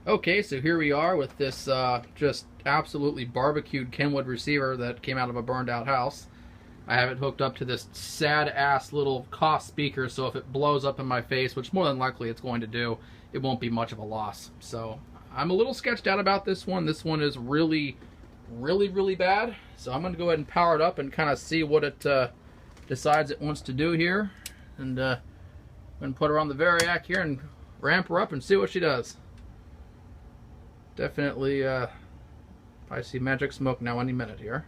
Okay, so here we are with this just absolutely barbecued Kenwood receiver that came out of a burned out house. I have it hooked up to this sad ass little cost speaker, so if it blows up in my face, which more than likely it's going to do, it won't be much of a loss. So I'm a little sketched out about this one. This one is really bad. So I'm going to go ahead and power it up and kind of see what it decides it wants to do here. And I'm going to put her on the Variac here and ramp her up and see what she does. Definitely, I see magic smoke now any minute here.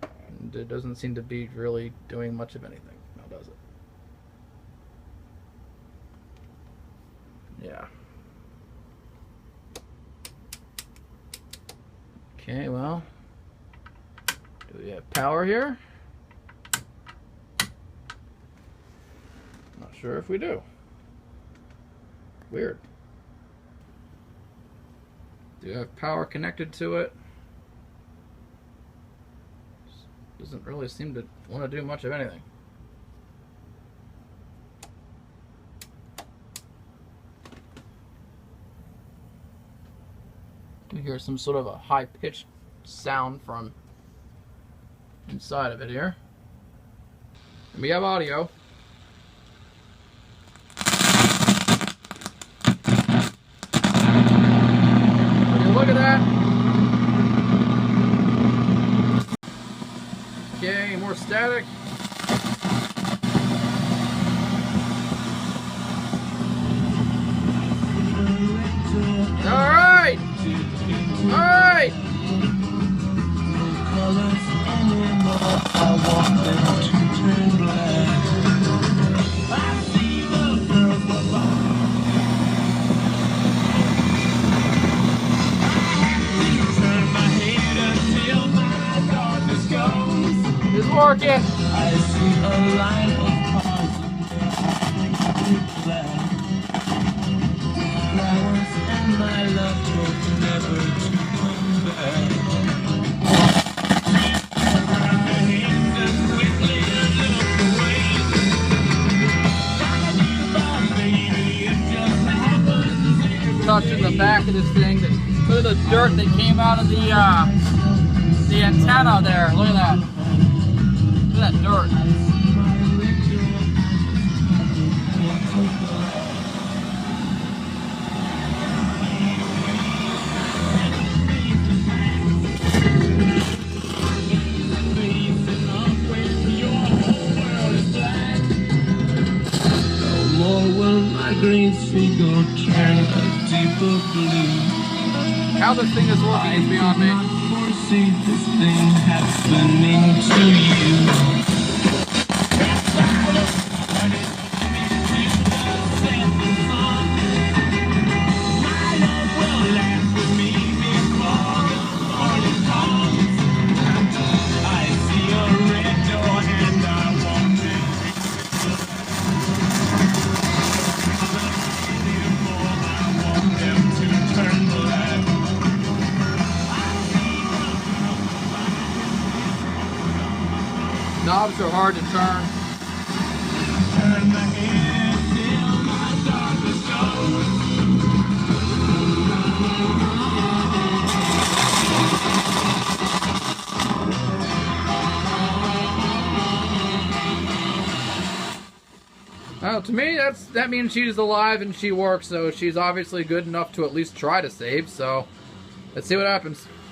And it doesn't seem to be really doing much of anything, now does it? Yeah. Okay, well, do we have power here? Not sure if we do. Weird. Do you have power connected to it? Doesn't really seem to want to do much of anything. You hear some sort of a high-pitched sound from inside of it here. And we have audio. Look at that. Okay, more static. All right. All right. It's working. I see a line of flowers and my love hope never to come back. Touching the back of this thing. Look at the dirt that came out of the antenna there. Look at that. Look at that dirt. No more will my green seagull turn a deeper blue. How this thing is working is beyond me. See this thing happening to you. Knobs are hard to turn. Well, to me, that means she's alive and she works, so she's obviously good enough to at least try to save, so let's see what happens.